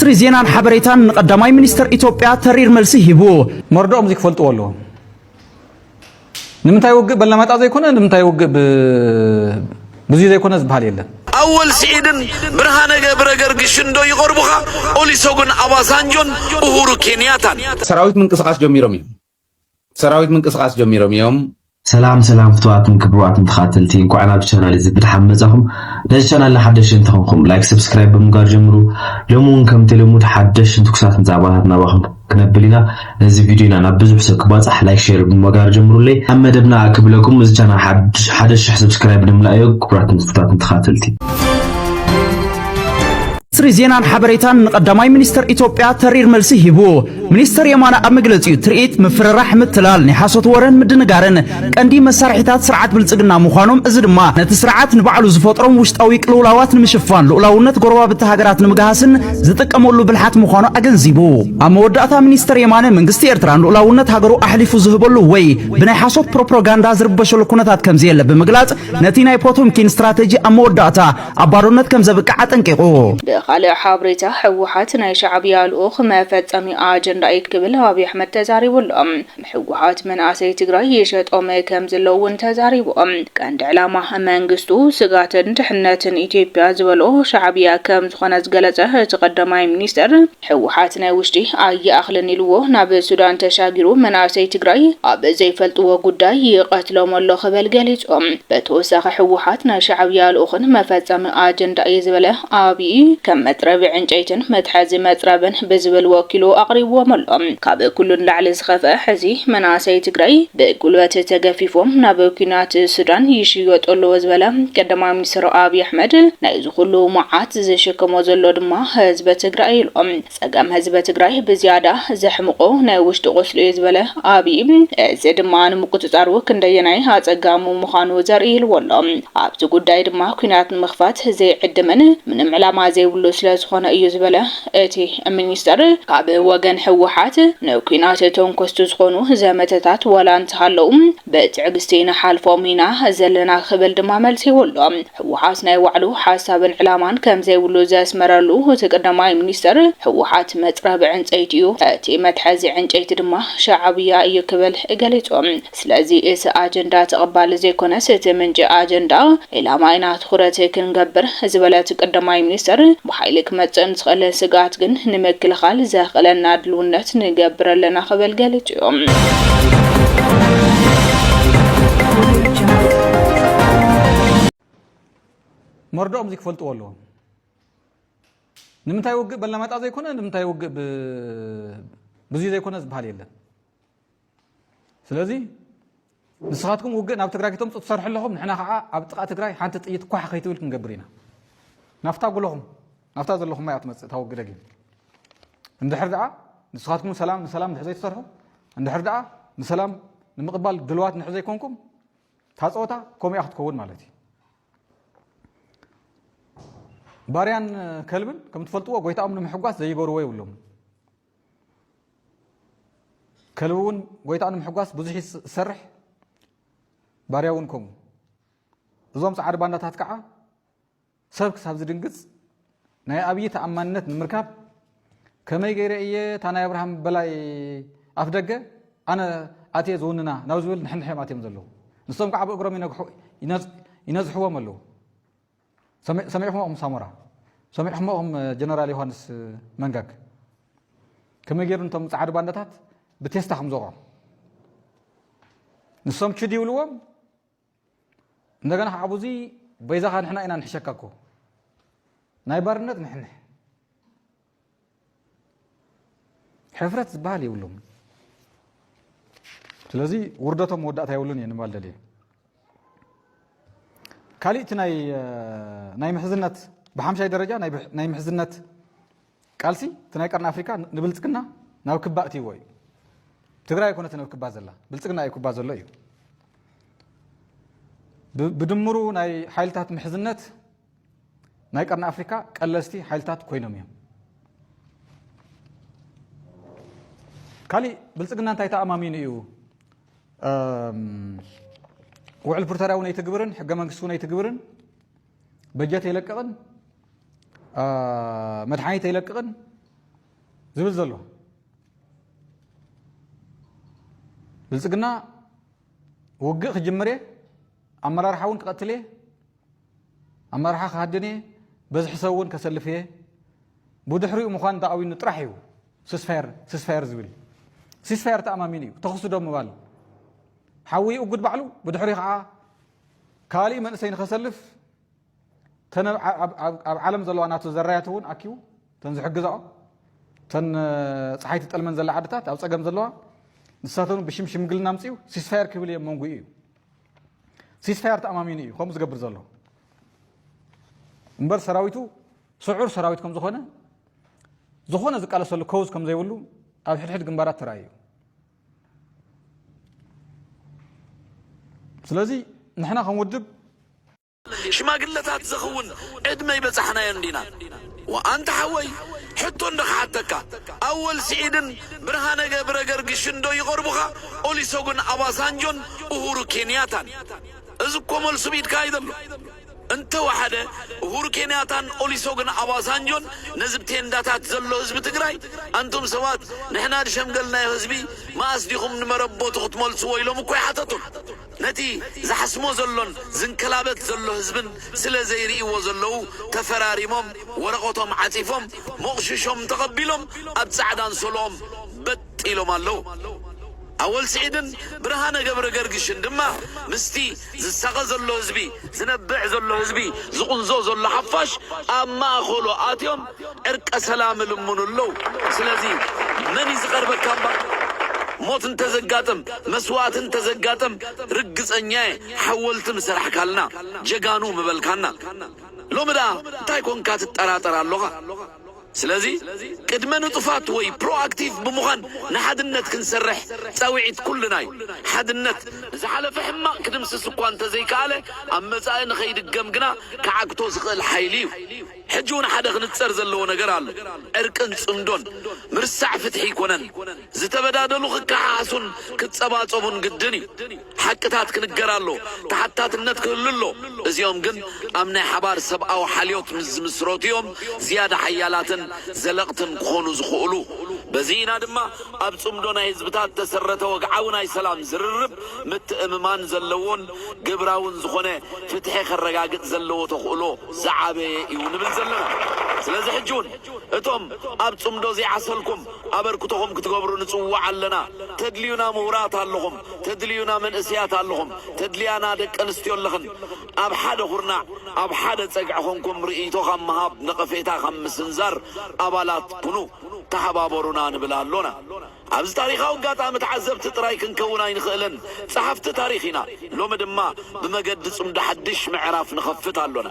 ምስሪ ዜናን ሓበሬታን ቀዳማይ ሚኒስተር ኢትዮጵያ ተሪር መልሲ ሂቡ መርዶም ዝክፈልጡ ወለው ንምንታይ ውግእ በለማጣ ዘይኮነ ንምንታይ ውግእ ብዙ ዘይኮነ ዝባል የለን أول سعيدن برهانة برجر قشندو يقربها أولي سوقن أباسانجون أهورو كينياتان سراويت من قصقاس جميرهم يوم سلام فتواتن كبرواتن تخاتلتي نكوعنا بشانالي زبد حمزاهم لازي شانال لحدش انتخمكم لايك سبسكرايب بمقار جمرو لومون كم تلمود حدش انتكسات نزعبات نواخم كنبلينا لازي فيديونا نبزو حسك باصح لايك شير بمقار جمرو لي أما دبنا كبلكم لازي شانال حدش سبسكرايب نملايو كبرواتن فتواتن تخاتلتي ምስሪ ዜናን ሓበሬታን ቀዳማይ ሚኒስተር ኢትዮጵያ ተሪር መልሲ ሂቡ ሚኒስተር የማነ ኣብ መግለጺኡ ትርኢት ምፍርራሕ ምትላል ናይ ሓሶት ወረን ምድንጋርን ቀንዲ መሳርሒታት ስርዓት ብልጽግና ምዃኖም እዚ ድማ ነቲ ስርዓት ንባዕሉ ዝፈጥሮም ውሽጣዊ ቅልውላዋት ንምሽፋን ልኡላውነት ጎረባብቲ ሃገራት ንምግሃስን ዝጥቀመሉ ብልሓት ምዃኑ ኣገንዚቡ ኣብ መወዳእታ ሚኒስተር የማነ መንግስቲ ኤርትራ ልኡላውነት ሃገሩ ኣሕሊፉ ዝህበሉ ወይ ብናይ ሓሶት ፕሮፓጋንዳ ዝርበሸሉ ኩነታት ከም ዘየለ ብምግላጽ ነቲ ናይ ፖቶምኪን ስትራቴጂ ኣብ መወዳእታ ኣባዶነት ከም ዘብቅዕ ኣጠንቂቑ خالق حابريتا حوحات ناي شعبية الأخ ما فتسمي أجندا يكتبل أبي أحمد تزاري والأم حوحات من آسي تقرأي يشت أمي كم زلون تزاري وأم كان علامة منجستو سقاتن تحنتن إثيوبيا زولو شعبية كم خناز جلسة تقدماي منيستر حوحات ناي وشتي أي أخلني لوه ناب السودان تشاجرو من آسي تقرأي أب زي فلتو قداي يقتلوا ملو خبل جلس بتوسخ حوحات ناي شعبية الأخ ما فتسمي أجندا يزوله أبي كم مترب عنجيتن متحازي متربن بزبل وكيلو أقرب وملأم كاب كل لعل زخفة حزي مناسي تقرأي بقلوة تقفيفهم نابوكينات السودان يشيوت أولو وزبلا قدما منسر أبي أحمد نايزخلو معات زشكم وزلو دما هزبة تقرأي الأم سقام هزبة تقرأي بزيادة زحمقو نايوشت غسلو يزبلا أبي زد ما نمكتتارو كنديناي هاتقامو مخانو زرئي الولم عبتو قداي دما كينات مخفات زي عدمن من معلامة زي ولو سلازخونه እዩ ዝበለ እቲ ሚኒስተር ካብ ወገን ሕወሓት ንኩናት ተንኮስቱ ዝኾኑ ዘመተታት ወላ እንትሃለው በትዕግስቲና ሓልፎም ኢና ዘለና ክብል ድማ መልሲ ይወሎ ሕወሓት ናይ ዋዕሉ ሓሳብን ዕላማን ከም ዘይብሉ ዘስመረሉ ተቀዳማይ ሚኒስተር ሕወሓት መጥረብ ዕንጨይቲ እዩ እቲ መትሐዚ ዕንጨይቲ ድማ ሻዕብያ እዩ ክብል ገሊጾም ስለዚ እዚ ኣጀንዳ ተቐባሊ ዘይኮነ እቲ ምንጭ ኣጀንዳ ዕላማ ኢና ትኹረት ክንገብር ዝበለ ተቀዳማይ ሚኒስተር بحيلك متن تخل سقات جن نمكل خال زاخلنا دلونات نجبر لنا خبل جالت يوم مرد أمزيك فلت والله نمتى يوجب بل ما تعزي كنا نمتى يوجب بزي زي كنا زبالي له سلازي نسخاتكم وجب نبت تقرأكتم تصرح لهم نحنا عبتقى تقرأي حتى تيجي كوح خيتوا لكم جبرينا نفتح لهم نفترض لهم ما يعطمس توقع لكن عند حردعة نسخاتكم سلام نحزي تصرحوا عند حردعة نسلام نمقبل دلوات نحزي كونكم تاسوتا كوم ياخذ كون مالتي باريان كلبن كم تفلتوا قويت أمن محقاس زي جوروي ولهم كلبون قويت أمن محقاس بزحي سرح بارياونكم زوم سعر بانا تاتكعة سبك سابز دنقص ناي أبي تأمنت نمركب كما يجري تانا إبراهيم بلاي أفدقة أنا أتي زوننا نوزول نحن حيم أتي مزلو نصوم كعب إبراهيم ينزحوا ملو سمعهم سامورا سمعهم جنرال يوهانس منجاك كما يجري أنتم تعرف باندات بتستحم زوجة نصوم شدي ولوم نجنا حابوزي بيزاها نحنا إنا نحشككو نايبرنت نحن حفرت زبالي ولهم سلازي وردتهم ودات يقولون يعني مالدلي كاليت ناي محزنت بحمشاي درجة ناي محزنت كالسي تناي قرن أفريقيا نبلتكنا ناو كباتي وي تقرأ يكون تناو كبازلا بلتكنا يكون بازلا يو بدمرو ناي حالتات محزنت ناي قرن أفريقيا قلستي حالتات كوينوم يوم كالي بلتقنا انتاي تأمامين ايو وعلى برتراون يتقبرن حقا منكسون يتقبرن بجات يلققن مدحانيت يلققن ዝብል ዘሎ ብልጽግና ውግእ ክጅምር ኣመራርሓ እውን ክቐትል ኣመራርሓ ክሃድን በዝሒ ሰብ እውን ከሰልፍ ብድሕሪኡ ምዃን ዳኣዊኑ ጥራሕ እዩ ስስፋየር ዝብል ሲስፋየር ተኣማሚን እዩ ተኽሱ ዶ ምባል ሓዊ እጉድ ባዕሉ ብድሕሪ ከዓ ካሊእ መንእሰይ ንኸሰልፍ ኣብ ዓለም ዘለዋ ናቱ ዘራያት እውን ኣኪቡ ተን ዝሕግዝኦ ተን ፀሓይቲ ጠልመን ዘላ ዓድታት ኣብ ፀገም ዘለዋ ንሳተኑ ብሽምሽምግልና ምፅኡ ሲስፋየር ክብል እዮም መንጉ እዩ ሲስፋየር ተኣማሚን እዩ ከምኡ ዝገብር ዘሎ እምበር ሰራዊቱ ስዑር ሰራዊት ከም ዝኾነ ዝቃለሰሉ ከውዝ ከም ዘይብሉ ኣብ ሕድሕድ ግንባራት ተራእዩ ስለዚ ንሕና ከምውድብ ሽማግለታት ዘኸውን ዕድመ ይበፃሕናዮ እንዲና ወአንተ ሓወይ ሕቶ እንደኸሓተካ ኣወል ስዒድን ብርሃነ ገብረ ገርግሽንዶ ይቐርቡኻ ኦሊሶጉን ኣባሳንጆን እሁሩ ኬንያታን እዚ እኮ መልሱ ብኢድካ ኣይደሎ እንተ ወሓደ እሁሩ ኬንያታን ኦሊሶጉን ኣባሳንጆን ነዚ ብቴንዳታት ዘሎ ህዝቢ ትግራይ ኣንቱም ሰባት ንሕና ድሸምገልናዮ ህዝቢ ማእስ ዲኹም ንመረቦቱ ክትመልስዎ ኢሎም እኮ ይሓተቱን ነቲ ዝሓስሞ ዘሎን ዝንከላበት ዘሎ ህዝብን ስለ ዘይርእይዎ ዘለዉ ተፈራሪሞም ወረቐቶም ዓፂፎም ሞቕሽሾም ተቐቢሎም ኣብ ጻዕዳን ሰሎኦም በጢሎም ኣለዉ ኣወል ስዒድን ብርሃነ ገብረ ገርግሽን ድማ ምስቲ ዝሳቐ ዘሎ ህዝቢ ዝነብዕ ዘሎ ህዝቢ ዝቕንዞ ዘሎ ሓፋሽ ኣብ ማእኸሎ ኣትዮም ዕርቀ ሰላም ልምኑ ኣለዉ ስለዚ መን እዩ ዝቐርበካ እምበር ሞት እንተዘጋጥም መስዋዕት እንተዘጋጥም ርግፀኛ ሓወልቲ ምሰራሕካልና ጀጋኑ ምበልካና ሎሚ ዳ እንታይ ኮንካ ትጠራጠር ኣለኻ ስለዚ ቅድመ ንጥፋት ወይ ፕሮአክቲቭ ብምዃን ንሓድነት ክንሰርሕ ፃዊዒት ኩልና እዩ ሓድነት ዝሓለፈ ሕማቕ ክድምስስ እኳ እንተዘይከኣለ ኣብ መጻኢ ንኸይድገም ግና ከዓግቶ ዝኽእል ሓይሊ እዩ ሕጂ እውን ሓደ ክንፀር ዘለዎ ነገር ኣሎ ዕርቅን ጽምዶን ምርሳዕ ፍትሒ ይኮነን ዝተበዳደሉ ክከሓሓሱን ክፀባፀቡን ግድን እዩ ሓቅታት ክንገር ኣሎ ተሓታትነት ክህሉ ኣሎ እዚኦም ግን ኣብ ናይ ሓባር ሰብኣዊ ሓልዮት ዝምስረቱ እዮም ዝያዳ ሓያላትን ዘለቕትን ክኾኑ ዝኽእሉ በዚና ድማ ኣብ ጽምዶ ናይ ህዝብታት ተሰረተ ወግዓዊ ናይ ሰላም ዝርርብ ምትእምማን ዘለዎን ግብራውን ዝኾነ ፍትሒ ከረጋግጥ ዘለዎ ተኽእሎ ዝዓበየ እዩ ንብል ዘለና ስለዚ ሕጂ እውን እቶም ኣብ ጽምዶ ዘይዓሰልኩም ኣበርክቶኹም ክትገብሩ ንጽዋዕ ኣለና ተድልዩና ምሁራት ኣለኹም ተድልዩና መንእስያት ኣለኹም ተድልያና ደቂ ኣንስትዮ ኣለኽን ኣብ ሓደ ኩርናዕ ኣብ ሓደ ፀግዒ ኾንኩም ርእይቶ ካብ ምሃብ ነቐፌታ ካብ ምስንዛር ኣባላት ኩኑ ተሓባበሩና ንብል ኣሎና ኣብዚ ታሪኻዊ ኣጋጣሚ ተዓዘብቲ ጥራይ ክንከውን ኣይንኽእልን ጸሓፍቲ ታሪኽ ኢና ሎሚ ድማ ብመገዲ ጽምዶ ሓድሽ ምዕራፍ ንኸፍት ኣሎና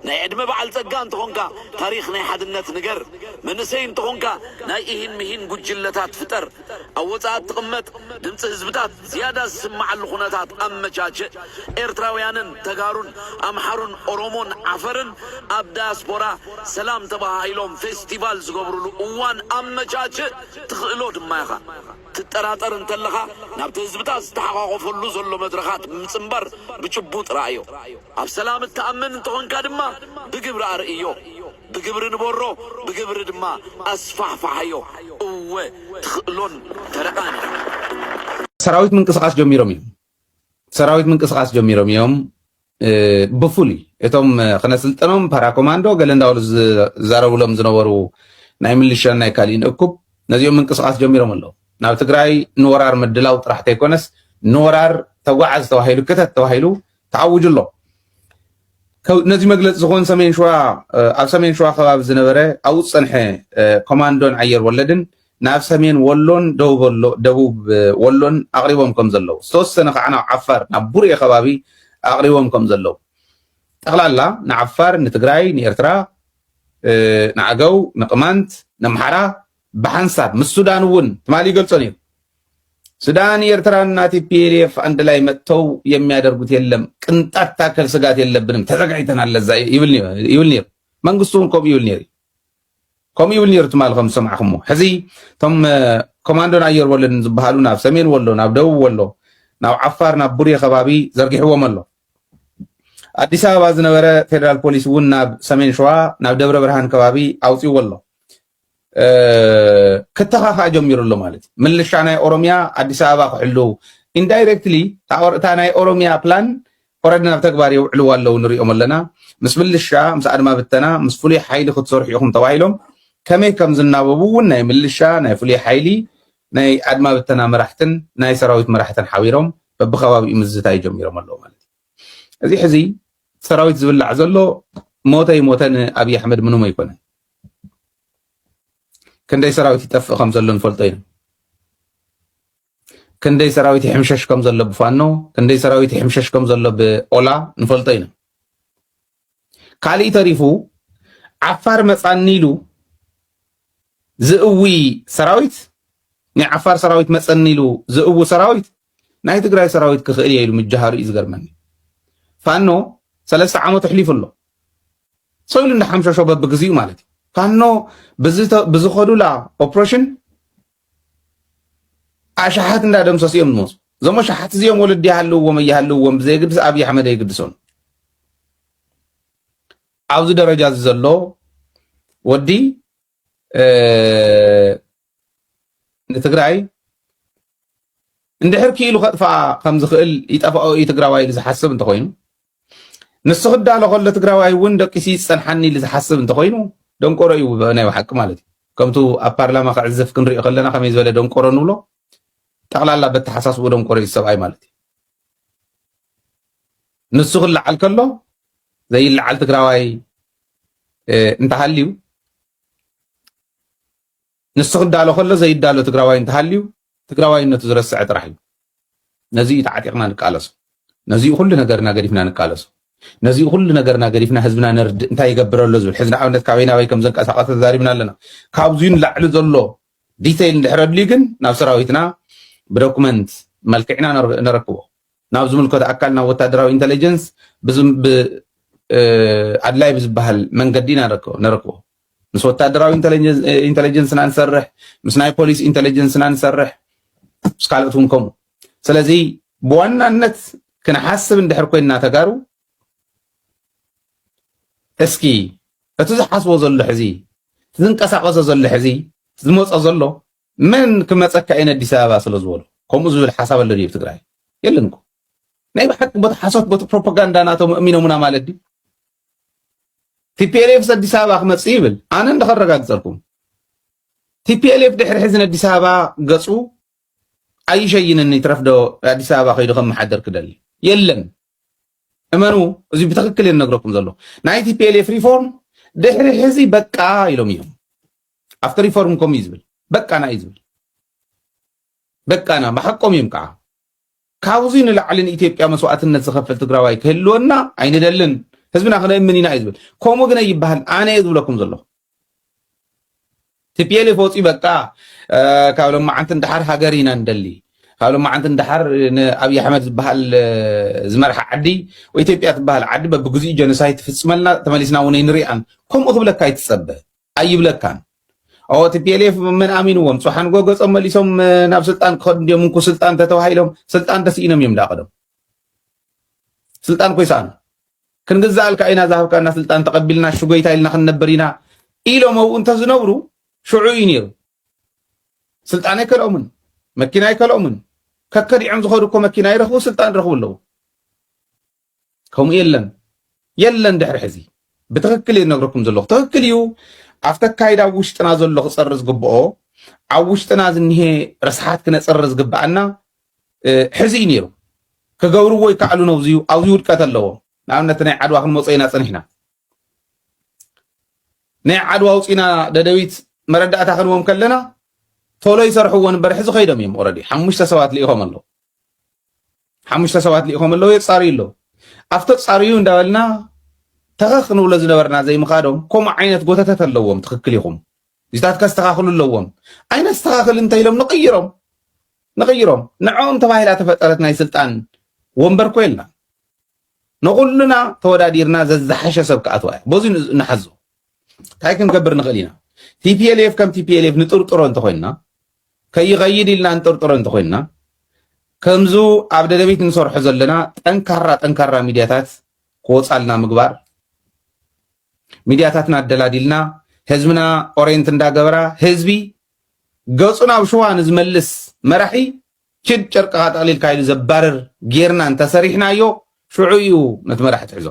ናይ ዕድመ በዓል ጸጋ እንተኾንካ ታሪኽ ናይ ሓድነት ንገር መንእሰይ እንተኾንካ ናይ እሂን ምሂን ጉጅለታት ፍጠር ኣብ ወጻኣት ትቕመጥ ድምፂ ህዝብታት ዝያዳ ዝስማዓሉ ኩነታት ኣመቻችእ ኤርትራውያንን ተጋሩን ኣምሓሩን ኦሮሞን ዓፈርን ኣብ ዳያስፖራ ሰላም ተባሂሎም ፌስቲቫል ዝገብሩሉ እዋን ኣመቻችእ ትኽእሎ ድማ ኢኻ ትጠራጠር እንተለኻ ናብቲ ህዝብታት ዝተሓቋቆፈሉ ዘሎ መድረኻት ምጽምባር ብጭቡጥ ረኣዮ ኣብ ሰላም እትኣምን እንተኾንካ ድማ ብግብሪ ኣርእዮ ብግብሪ ንበሮ ብግብሪ ድማ ኣስፋሕፋሓዮ እወ ትኽእሎን ተረቓኒ ሰራዊት ምንቅስቃስ ጀሚሮም እዮም ብፍሉይ እቶም ክነስልጠኖም ፓራኮማንዶ ገለ እንዳበሉ ዝዛረብሎም ዝነበሩ ናይ ምልሻን ናይ ካሊእን እኩብ ነዚኦም ምንቅስቃስ ጀሚሮም ኣለዉ ናብ ትግራይ ንወራር ምድላው ጥራሕ ተይኮነስ ንወራር ተጓዓዝ ተባሂሉ ክተት ተባሂሉ ተዓውጁ ኣሎ ነዚ መግለፂ ዝኾን ኣብ ሰሜን ሸዋ ከባቢ ዝነበረ ኣብኡ ዝፀንሐ ኮማንዶን ዓየር ወለድን ናብ ሰሜን ወሎን ደቡብ ወሎን ኣቕሪቦም ከም ዘለዉ ዝተወሰነ ከዓ ናብ ዓፋር ናብ ቡርኤ ከባቢ ኣቕሪቦም ከም ዘለዉ ጠቕላላ ንዓፋር ንትግራይ ንኤርትራ ንዓገው ንቅማንት ንኣምሓራ ብሓንሳብ ምስ ሱዳን እውን ትማሊ ይገልጾን እዩ ሱዳን ኤርትራን እና ቲፒኤልኤፍ አንድ ላይ መጥተው የሚያደርጉት የለም ቅንጣት ታከል ስጋት የለብንም ተዘጋጅተናል ለዛ ይብል ነር መንግስቱን ኮም ይብል ነር ትማልኩም ሰማዕኹም ሕዚ ቶም ኮማንዶን ኣየር ወለድን ዝበሃሉ ናብ ሰሜን ወሎ ናብ ደቡብ ወሎ ናብ ዓፋር ናብ ቡርኤ ከባቢ ዘርጊሕዎም ኣሎ አዲስ አበባ ዝነበረ ፌደራል ፖሊስ እውን ናብ ሰሜን ሸዋ ናብ ደብረ ብርሃን ከባቢ ኣውፂዎ ኣሎ ከተኻኻ ጀሚሩሎ ማለት ምልሻ ናይ ኦሮሚያ አዲስ አበባ ክሕሉ ኢንዳይሬክትሊ ታወርታ ናይ ኦሮሚያ ፕላን ኦረዲ ናብ ተግባር የውዕልዎ ኣለዉ ንሪኦም ኣለና ምስ ምልሻ ምስ ኣድማ ብተና ምስ ፍሉይ ሓይሊ ክትሰርሑ ኢኹም ተባሂሎም ከመይ ከም ዝናበቡ እውን ናይ ምልሻ ናይ ፍሉይ ሓይሊ ናይ ኣድማ ብተና መራሕትን ናይ ሰራዊት መራሕትን ሓቢሮም በብኸባቢኡ ምዝታይ ጀሚሮም ኣለዉ ማለት እዩ እዚ ሕዚ ሰራዊት ዝብላዕ ዘሎ ሞተይ ሞተን ኣብይ ኣሕመድ ምንም ኣይኮነን ክንደይ ሰራዊት ይጠፍእ ከም ዘሎ ንፈልጦ ኢና ክንደይ ሰራዊት ይሕምሸሽ ከም ዘሎ ብፋኖ ክንደይ ሰራዊት ይሕምሸሽ ከም ዘሎ ብኦላ ንፈልጦ ኢና ካልእ ተሪፉ ዓፋር መፃኒ ኢሉ ዝእዊ ሰራዊት ናይ ዓፋር ሰራዊት መፀኒ ኢሉ ዝእዊ ሰራዊት ናይ ትግራይ ሰራዊት ክኽእል እየ ኢሉ ምጃሃሩ እዩ ዝገርመኒ ፋኖ 3 ዓመት ሕሊፉ ኣሎ ሰው ኢሉ እንዳሓምሸሾ በብግዚኡ ማለት እዩ ፋኖ ብዝኸዱላ ኦፕሬሽን ኣሽሓት እንዳደምሰሱ እዮም ዝመፁ እዞም ኣሽሓት እዚኦም ወለዲ ይሃልውዎም እያሃልውዎም ብዘይግድስ ኣብይ ኣሕመድ ኣይግድሶን ኣብዚ ደረጃ እዚ ዘሎ ወዲ ንትግራይ እንድሕር ክኢሉ ከጥፋኣ ከም ዝኽእል ይጠፍኦ እዩ ትግራዋይ ኢሉ ዝሓስብ እንተኮይኑ ንሱ ክዳሎ ከሎ ትግራዋይ እውን ደቂሲ ይፀንሓኒ ኢሉ ዝሓስብ እንተኮይኑ ደንቆሮ እዩ ናይ ሓቂ ማለት እዩ ከምቱ ኣብ ፓርላማ ክዕዘፍ ክንሪኦ ከለና ከመይ ዝበለ ደንቆሮ ንብሎ ጠቕላላ በተሓሳስቡ ደንቆሮ እዩ ሰብኣይ ማለት እዩ ንሱ ክለዓል ከሎ ዘይለዓል ትግራዋይ እንተሃልዩ ንሱ ክዳሎ ከሎ ዘይዳሎ ትግራዋይ እንተሃልዩ ትግራዋይነቱ ዝረስዐ ጥራሕ እዩ ነዚኡ ተዓጢቕና ንቃለሶ ነዚኡ ኩሉ ነገርና ገዲፍና ንቃለሶ ነዚኡ ኩሉ ነገርና ገዲፍና ህዝብና ነርድእ እንታይ ይገብረሎ ዝብል ሕዚ ንኣብነት ካበይ ናበይ ከም ዘንቀሳቐሰ ተዛሪብና ኣለና ካብዚኡ ንላዕሊ ዘሎ ዲቴይል እንድሕር ኣድልዩ ግን ናብ ሰራዊትና ብዶኩመንት መልክዕና ነረክቦ ናብ ዝምልከቶ ኣካል ናብ ወታደራዊ ኢንተለጀንስ ኣድላይ ብዝበሃል መንገዲ ነረክቦ ምስ ወታደራዊ ኢንተለጀንስና ንሰርሕ ምስ ናይ ፖሊስ ኢንተለጀንስና ንሰርሕ ምስ ካልኦት እውን ከምኡ ስለዚ ብዋናነት ክንሓስብ እንድሕር ኮይንና ተጋሩ እስኪ እቲ ዝሓስቦ ዘሎ ሕዚ ዝንቀሳቐሶ ዘሎ ሕዚ ዝመፆ ዘሎ መን ክመፀካ እየን ኣዲስ ኣበባ ስለ ዝበሎ ከምኡ ዝብል ሓሳብ ኣሎ ድዩ ትግራይ የለን እኮ ናይ ብሓቂ ቦታ ሓሶት ቦታ ፕሮፓጋንዳ ናቶም እሚኖሙና ማለት ድዩ ቲፒኤልኤፍ ኣዲስ ኣበባ ክመፅእ ይብል ኣነ እንደኸረጋግፀልኩም ቲፒኤልኤፍ ድሕሪ ሕዚ ኣዲስ ኣበባ ገፁ ኣይሸይንኒ ትረፍዶ ኣዲስ ኣበባ ከይዱ ከመሓደር ክደሊ የለን እመኑ እዚ ብትክክል የነግረኩም ዘሎ ናይ ቲፒኤልኤፍ ሪፎርም ድሕሪ ሕዚ በቃ ኢሎም እዮም ኣብቲ ሪፎርም ከምኡ እዩ ዝብል በቃና እዩ ዝብል በቃና ብሓቆም እዮም ከዓ ካብዚ ንላዕሊ ንኢትዮጵያ መስዋዕትነት ዝኸፍል ትግራዋይ ክህልወና ኣይንደልን ህዝብና ክነእምን ኢና እዩ ዝብል ከምኡ ግን ይበሃል ኣነ እየ ዝብለኩም ዘለኹ ቲፒኤልኤፍ ወፂኡ በቃ ካብ ሎማዓንቲ እንዳሓር ሃገር ኢና ንደሊ ካብ ሎማዓንቲ እንዳሓር ንኣብይ ኣሕመድ ዝበሃል ዝመርሓ ዓዲ ወይ ኢትዮጵያ ትበሃል ዓዲ በብግዚኡ ጀኖሳይድ ትፍፅመልና ተመሊስና እውን ንሪአን ከምኡ ክብለካ ይትፀበ ኣይብለካን ቲፒኤልኤፍ መን ኣሚንዎም ፅሓን ጎገፆም መሊሶም ናብ ስልጣን ክኸዱ እንዲኦም እንኩ ስልጣን ተተባሂሎም ስልጣን ተስኢኖም እዮም ዳቐዶም ስልጣን ኮይሳኣኑ ክንግዛእልካ ኢና ዝሃብካና ስልጣን ተቐቢልና ሽጎይታ ኢልና ክንነበር ኢና ኢሎም ኣብኡ እንተዝነብሩ ሽዑ እዩ ነይሩ ስልጣን ኣይከልኦምን መኪና ኣይከልኦምን ከከዲዖም ዝኸዱ እኮ መኪና ይረኽቡ ስልጣን ይረኽቡ ኣለዉ ከምኡ የለን ድሕሪ ሕዚ ብትክክል እየ ዝነግረኩም ዘለኹ ትክክል እዩ ኣብቲ ኣካይዳ ኣብ ውሽጥና ዘሎ ክፀሪ ዝግብኦ ኣብ ውሽጥና ዝኒሄ ርስሓት ክነፀሪ ዝግባአና ሕዚ እዩ ነይሩ ክገብርዎ ይከኣሉ ነብዚዩ ኣብዚ ውድቀት ኣለዎ ንኣብነት ናይ ዓድዋ ክንመፆ ኢና ፀኒሕና ናይ ዓድዋ ውፂና ደደቢት መረዳእታ ክንቦም ከለና ቶሎ ይሰርሕዎ ንበር ሕዚ ከይዶም እዮም ኦረዲ 5 ሰባት ልኢኾም ኣለዉ 5 ሰባት ልኢኾም ኣለዉ የፃርዩ ኣለዉ ኣብቲ ፃርዩ እንዳበልና ተኸኽ ንብሎ ዝነበርና ዘይምኻዶም ከምኡ ዓይነት ጎተታት ኣለዎም ትክክል ኢኹም እዚታት ከስተኻኽሉ ኣለዎም ዓይነት ዝተኻኽል እንታይ ኢሎም ንቕይሮም ንዕኦም ተባሂላ ተፈጠረት ናይ ስልጣን ወንበር ኮ የልና ንኩሉና ተወዳዲርና ዘዝሓሸ ሰብ ክኣትዋ እያ በዚ ንሓዞ እንታይ ክንገብር ንኽእል ኢና ቲፒኤልኤፍ ከም ቲፒኤልኤፍ ንጥርጥሮ እንተኮይንና ከይኸይድ ኢልና ንጥርጥሮ እንተኮይንና ከምዙ ኣብ ደደቤት ንሰርሖ ዘለና ጠንካራ ሚድያታት ክወፃልና ምግባር ሚድያታትና ኣደላዲልና ህዝብና ኦሬንት እንዳገበራ ህዝቢ ገጹና ብሽዋን ዝመልስ መራሒ ችድ ጨርቃ ጠቅሊል ካይሉ ዘባረር ጌርና እንተሰሪሕናዮ ሽዑ እዩ ነቲ መራሒ ትሕዞ